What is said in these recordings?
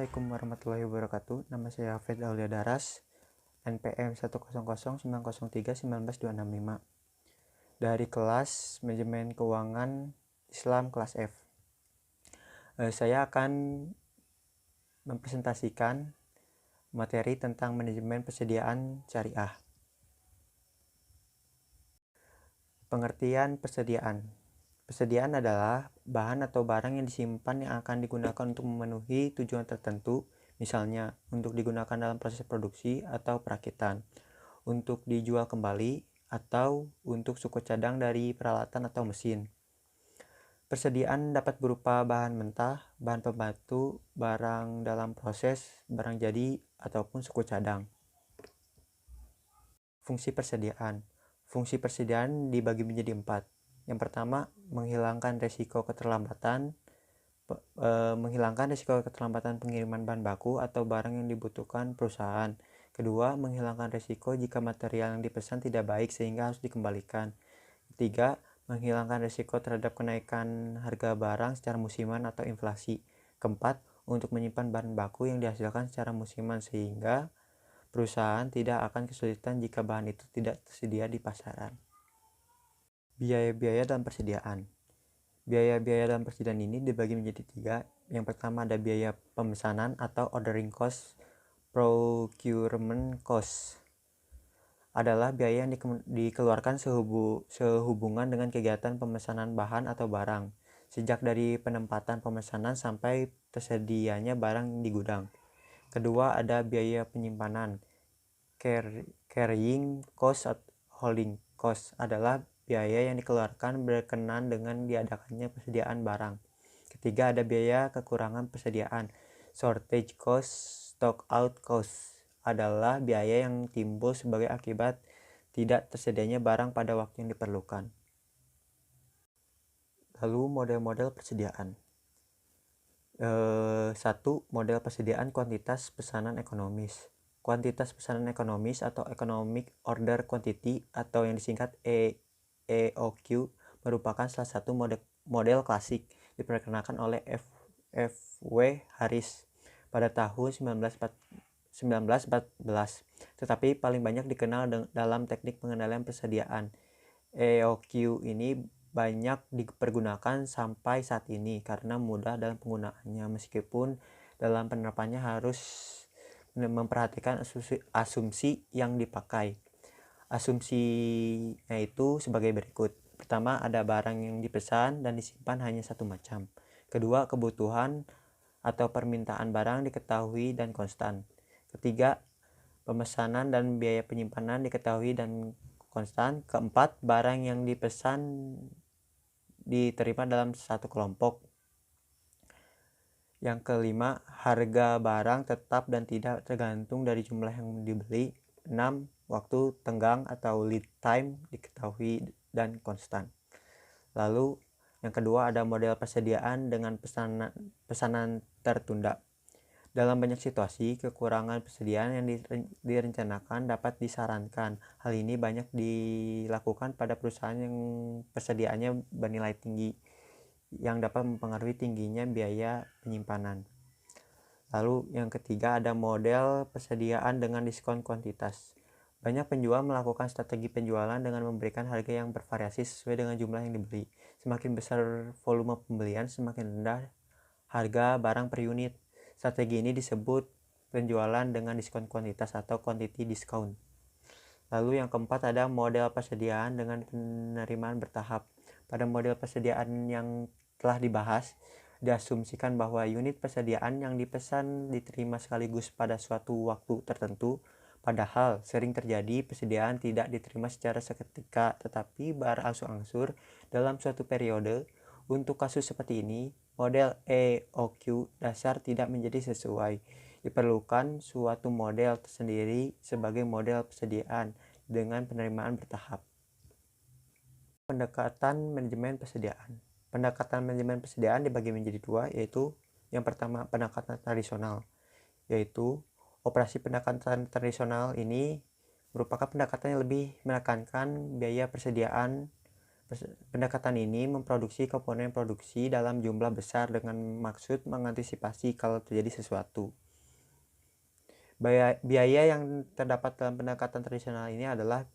Assalamualaikum warahmatullahi wabarakatuh. Nama saya Hafid Aulia Daras, NPM 1009031031925 dari kelas Manajemen Keuangan Islam kelas F. Saya akan mempresentasikan materi tentang manajemen persediaan syariah. Pengertian persediaan. Persediaan adalah bahan atau barang yang disimpan yang akan digunakan untuk memenuhi tujuan tertentu, misalnya untuk digunakan dalam proses produksi atau perakitan, untuk dijual kembali, atau untuk suku cadang dari peralatan atau mesin. Persediaan dapat berupa bahan mentah, bahan pembantu, barang dalam proses, barang jadi, ataupun suku cadang. Fungsi persediaan. Fungsi persediaan dibagi menjadi 4. Yang pertama, menghilangkan risiko keterlambatan pengiriman bahan baku atau barang yang dibutuhkan perusahaan. Kedua, menghilangkan risiko jika material yang dipesan tidak baik sehingga harus dikembalikan. Ketiga, menghilangkan risiko terhadap kenaikan harga barang secara musiman atau inflasi. Keempat, untuk menyimpan bahan baku yang dihasilkan secara musiman sehingga perusahaan tidak akan kesulitan jika bahan itu tidak tersedia di pasaran. Biaya-biaya dalam persediaan. Biaya-biaya dalam persediaan ini dibagi menjadi 3. Yang pertama ada biaya pemesanan atau ordering cost. Procurement cost adalah biaya yang dikeluarkan sehubungan dengan kegiatan pemesanan bahan atau barang, sejak dari penempatan pemesanan sampai tersedianya barang di gudang. Kedua ada biaya penyimpanan. Carrying cost atau holding cost adalah biaya yang dikeluarkan berkenaan dengan diadakannya persediaan barang. Ketiga ada biaya kekurangan persediaan. Shortage cost. Stock out cost adalah biaya yang timbul sebagai akibat tidak tersedianya barang pada waktu yang diperlukan. Lalu model-model persediaan. 1. Model persediaan kuantitas pesanan ekonomis. Kuantitas pesanan ekonomis atau Economic Order Quantity atau yang disingkat EOQ merupakan salah satu model klasik diperkenalkan oleh F.W. Harris pada tahun 1914, tetapi paling banyak dikenal dalam teknik pengendalian persediaan. EOQ ini banyak dipergunakan sampai saat ini karena mudah dalam penggunaannya, meskipun dalam penerapannya harus memperhatikan asumsi yang dipakai. Asumsinya itu sebagai berikut. Pertama, ada barang yang dipesan dan disimpan hanya satu macam. Kedua, kebutuhan atau permintaan barang diketahui dan konstan. Ketiga, pemesanan dan biaya penyimpanan diketahui dan konstan. Keempat, barang yang dipesan diterima dalam satu kelompok. Yang kelima, harga barang tetap dan tidak tergantung dari jumlah yang dibeli. 6. Waktu tenggang atau lead time diketahui dan konstan. Lalu yang kedua ada model persediaan dengan pesanan tertunda. Dalam banyak situasi, kekurangan persediaan yang direncanakan dapat disarankan. Hal ini banyak dilakukan pada perusahaan yang persediaannya bernilai tinggi, yang dapat mempengaruhi tingginya biaya penyimpanan. Lalu yang ketiga ada model persediaan dengan diskon kuantitas. Banyak penjual melakukan strategi penjualan dengan memberikan harga yang bervariasi sesuai dengan jumlah yang dibeli. Semakin besar volume pembelian, semakin rendah harga barang per unit. Strategi ini disebut penjualan dengan diskon kuantitas atau quantity discount. Lalu yang keempat ada model persediaan dengan penerimaan bertahap. Pada model persediaan yang telah dibahas, diasumsikan bahwa unit persediaan yang dipesan diterima sekaligus pada suatu waktu tertentu. Padahal sering terjadi persediaan tidak diterima secara seketika tetapi berangsur-angsur dalam suatu periode. Untuk kasus seperti ini, model EOQ dasar tidak menjadi sesuai. Diperlukan suatu model tersendiri sebagai model persediaan dengan penerimaan bertahap. Pendekatan manajemen persediaan. Pendekatan manajemen persediaan dibagi menjadi 2, yaitu yang pertama pendekatan tradisional, yaitu operasi pendekatan tradisional ini merupakan pendekatan yang lebih menekankan biaya persediaan Pendekatan ini memproduksi komponen produksi dalam jumlah besar dengan maksud mengantisipasi kalau terjadi sesuatu. Biaya yang terdapat dalam pendekatan tradisional ini adalah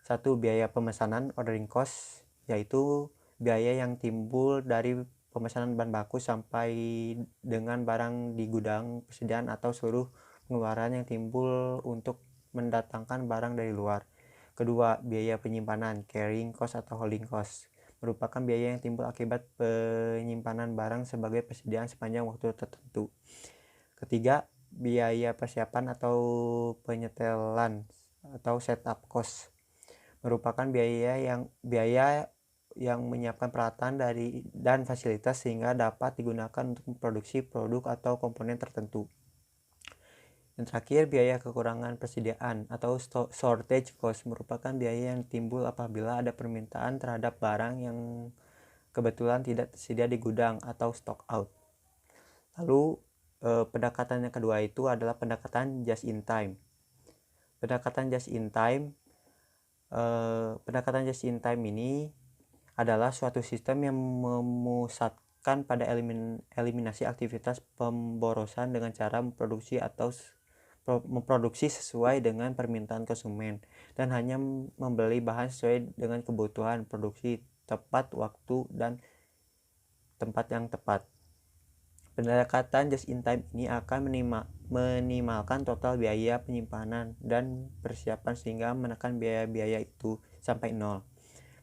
satu, biaya pemesanan ordering cost, yaitu biaya yang timbul dari pemesanan bahan baku sampai dengan barang di gudang persediaan atau seluruh pengeluaran yang timbul untuk mendatangkan barang dari luar. Kedua, biaya penyimpanan, carrying cost atau holding cost, merupakan biaya yang timbul akibat penyimpanan barang sebagai persediaan sepanjang waktu tertentu. Ketiga, biaya persiapan atau penyetelan atau setup cost, merupakan biaya yang menyiapkan peralatan dan fasilitas sehingga dapat digunakan untuk memproduksi produk atau komponen tertentu. Yang terakhir, biaya kekurangan persediaan atau shortage cost, merupakan biaya yang timbul apabila ada permintaan terhadap barang yang kebetulan tidak tersedia di gudang atau stock out. Lalu pendekatan yang kedua itu adalah pendekatan just in time. Pendekatan just in time ini adalah suatu sistem yang memusatkan pada eliminasi aktivitas pemborosan dengan cara memproduksi sesuai dengan permintaan konsumen dan hanya membeli bahan sesuai dengan kebutuhan produksi, tepat waktu dan tempat yang tepat. Pendekatan just in time ini akan minimalkan total biaya penyimpanan dan persiapan sehingga menekan biaya-biaya itu sampai nol.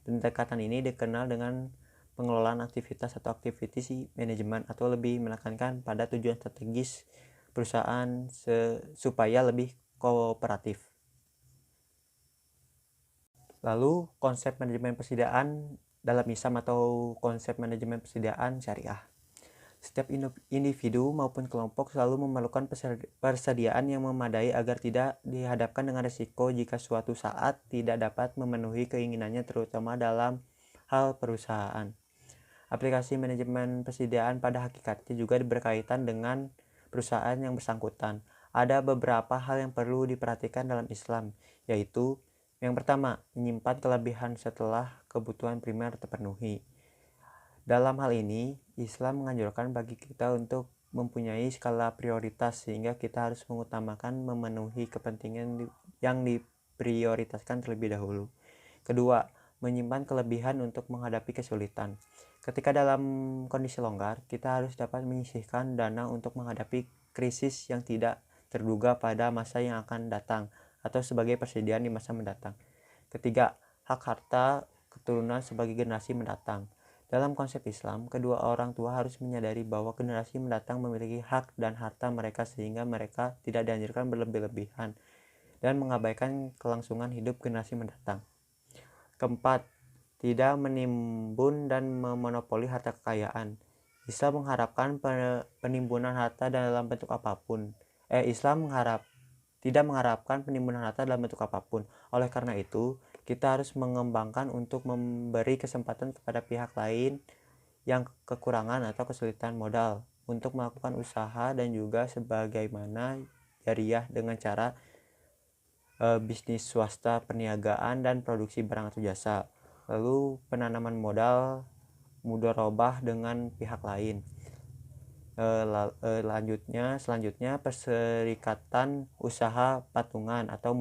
Pendekatan ini dikenal dengan pengelolaan aktivitas atau activity management, atau lebih menekankan pada tujuan strategis perusahaan supaya lebih kooperatif. Lalu konsep manajemen persediaan dalam Islam atau konsep manajemen persediaan syariah. Setiap individu maupun kelompok selalu memerlukan persediaan yang memadai agar tidak dihadapkan dengan risiko jika suatu saat tidak dapat memenuhi keinginannya, terutama dalam hal perusahaan. Aplikasi manajemen persediaan pada hakikatnya juga berkaitan dengan perusahaan yang bersangkutan. Ada beberapa hal yang perlu diperhatikan dalam Islam, yaitu yang pertama, menyimpan kelebihan setelah kebutuhan primer terpenuhi. Dalam hal ini, Islam menganjurkan bagi kita untuk mempunyai skala prioritas, sehingga kita harus mengutamakan memenuhi kepentingan yang diprioritaskan terlebih dahulu. Kedua, menyimpan kelebihan untuk menghadapi kesulitan. Ketika dalam kondisi longgar, kita harus dapat menyisihkan dana untuk menghadapi krisis yang tidak terduga pada masa yang akan datang, atau sebagai persediaan di masa mendatang. Ketiga, hak harta keturunan sebagai generasi mendatang. Dalam konsep Islam, kedua orang tua harus menyadari bahwa generasi mendatang memiliki hak dan harta mereka, sehingga mereka tidak dianjurkan berlebih-lebihan dan mengabaikan kelangsungan hidup generasi mendatang. Keempat, tidak menimbun dan memonopoli harta kekayaan. Islam mengharapkan penimbunan harta dalam bentuk apapun. Tidak mengharapkan penimbunan harta dalam bentuk apapun. Oleh karena itu, kita harus mengembangkan untuk memberi kesempatan kepada pihak lain yang kekurangan atau kesulitan modal untuk melakukan usaha, dan juga sebagaimana jariyah dengan cara bisnis swasta, perniagaan, dan produksi barang atau jasa. Lalu penanaman modal mudharabah dengan pihak lain. Selanjutnya perserikatan usaha patungan atau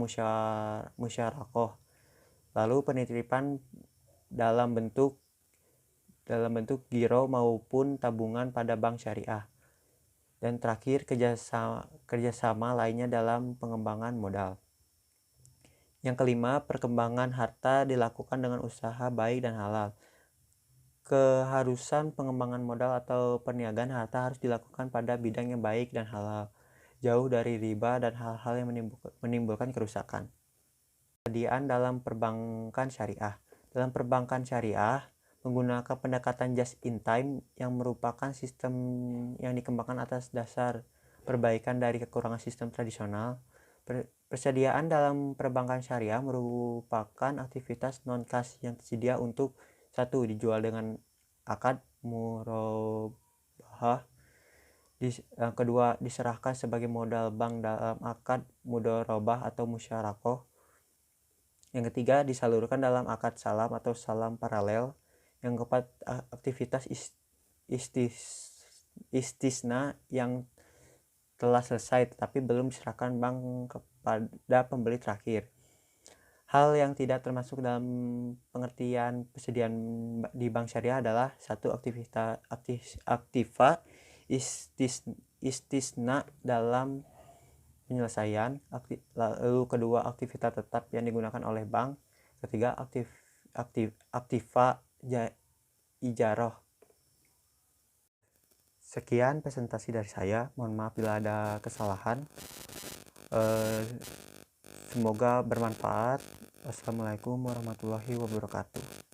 musyarakoh. Lalu penitipan dalam bentuk giro maupun tabungan pada bank syariah. Dan terakhir, kerjasama lainnya dalam pengembangan modal. Yang kelima, perkembangan harta dilakukan dengan usaha baik dan halal. Keharusan pengembangan modal atau perniagaan harta harus dilakukan pada bidang yang baik dan halal, jauh dari riba dan hal-hal yang menimbulkan kerusakan. Persediaan dalam perbankan syariah. Dalam perbankan syariah menggunakan pendekatan just in time yang merupakan sistem yang dikembangkan atas dasar perbaikan dari kekurangan sistem tradisional. Persediaan dalam perbankan syariah merupakan aktivitas non-kas yang tersedia untuk satu, dijual dengan akad murabahah. Yang kedua, diserahkan sebagai modal bank dalam akad mudharabah atau musyarakoh. Yang ketiga, disalurkan dalam akad salam atau salam paralel. Yang keempat, aktivitas istisna yang telah selesai tetapi belum diserahkan bank kepada pembeli terakhir. Hal yang tidak termasuk dalam pengertian persediaan di bank syariah adalah satu, aktiva istisna dalam penyelesaian, lalu kedua, aktivitas tetap yang digunakan oleh bank, ketiga, aktiva ijarah. Sekian presentasi dari saya, mohon maaf bila ada kesalahan. Semoga bermanfaat. Wassalamualaikum warahmatullahi wabarakatuh.